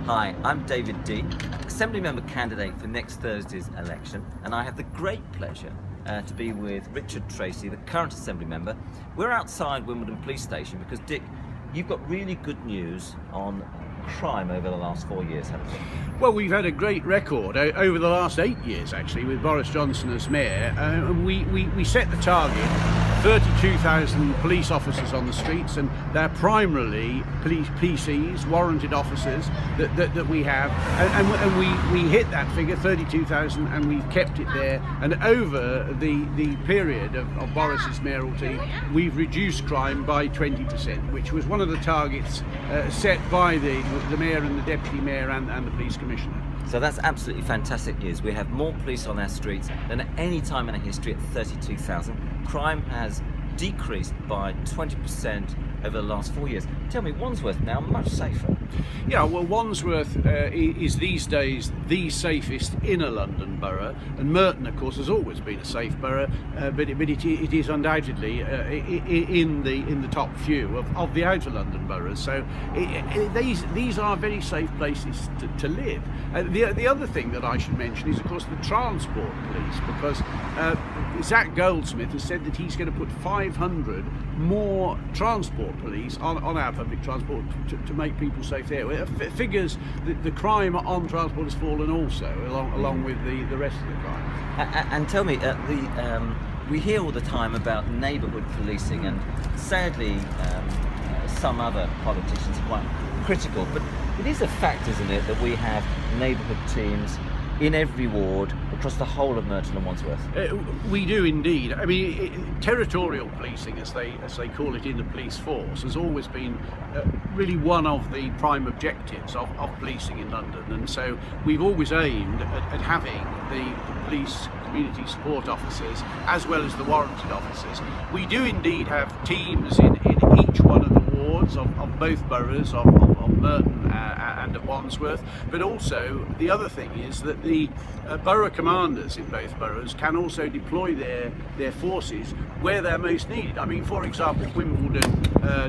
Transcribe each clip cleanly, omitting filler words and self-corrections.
Hi, I'm David Dean, Assembly Member candidate for next Thursday's election, and I have the great pleasure to be with Richard Tracy, the current Assembly Member. We're outside Wimbledon Police Station because, Dick, you've got really good news on crime over the last 4 years, haven't you? Well, we've had a great record over the last 8 years, actually, with Boris Johnson as Mayor. We set the target, 32,000 police officers on the streets, and they're primarily police PCs, warranted officers that we have. And we hit that figure, 32,000, and we've kept it there. And over the period of Boris's mayoralty, we've reduced crime by 20%, which was one of the targets set by the Mayor and the Deputy Mayor and the Police Commissioner. So that's absolutely fantastic news. We have more police on our streets than at any time in our history at 32,000. Crime has decreased by 20% over the last 4 years. Tell me, Wandsworth now much safer? Yeah, well, Wandsworth is these days the safest inner London borough, and Merton, of course, has always been a safe borough, but it is undoubtedly in the top few of the outer London boroughs. So these are very safe places to live. The other thing that I should mention is, of course, the transport police, because Zach Goldsmith has said that he's going to put 500 more transport police on our public transport to make people safe there. Figures that the crime on transport has fallen also, along with the rest of the crime. And tell me, we hear all the time about neighbourhood policing, and sadly some other politicians are quite critical, but it is a fact, isn't it, that we have neighbourhood teams in every ward across the whole of Merton and Wandsworth? We do indeed. I mean, territorial policing, as they call it in the police force, has always been really one of the prime objectives of policing in London, and so we've always aimed at having the police community support officers as well as the warranted officers. We do indeed have teams in each one of the wards of both boroughs, of Merton and of Wandsworth, but also the other thing is that the borough commanders in both boroughs can also deploy their forces where they're most needed. I mean, for example, Wimbledon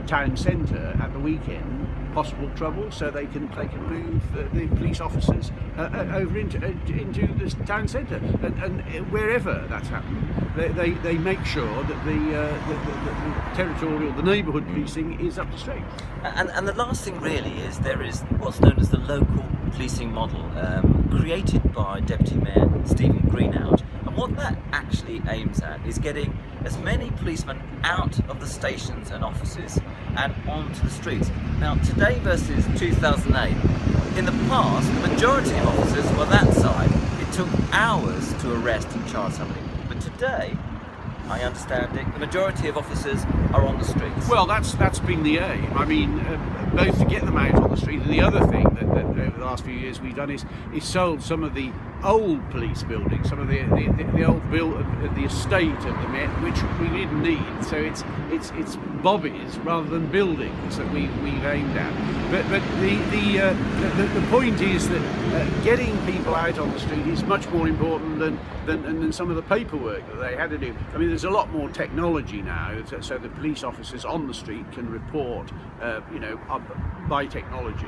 town centre at the weekend, possible trouble, so they can move the police officers over into the town centre, and wherever that's happened, they make sure that the territorial, the neighbourhood policing is up to strength. And the last thing really is there is what's known as the local policing model, created by Deputy Mayor Stephen Greenhout. And what that actually aims at is getting as many policemen out of the stations and offices and onto the streets. Now, today versus 2008, in the past, the majority of officers were that side. It took hours to arrest and charge somebody. But today, I understand it, the majority of officers are on the streets. Well, that's been the aim. I mean, both to get them out on the street, and the other thing that over the last few years we've done is sold some of the old police buildings, some of the old the estate of the Met, which we didn't need. So it's bobbies rather than buildings that we've aimed at. But the point is that getting people out on the street is much more important than some of the paperwork that they had to do. I mean, there's a lot more technology now, so the police officers on the street can report, by technology,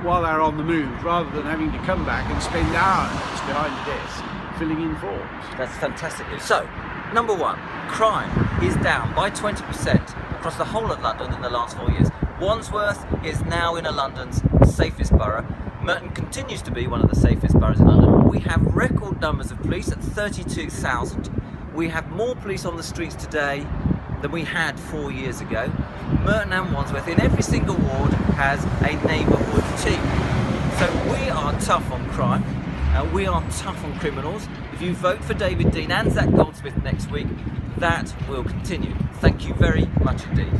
while they're on the move, rather than having to come back and spend hours behind the desk filling in forms. That's fantastic news. So, number one, crime is down by 20% across the whole of London in the last 4 years. Wandsworth is now in London's safest borough. Merton continues to be one of the safest boroughs in London. We have record numbers of police at 32,000. We have more police on the streets today than we had 4 years ago. Merton and Wandsworth, in every single ward, has a neighbourhood team. So we are tough on crime, we are tough on criminals. If you vote for David Dean and Zach Goldsmith next week, that will continue. Thank you very much indeed.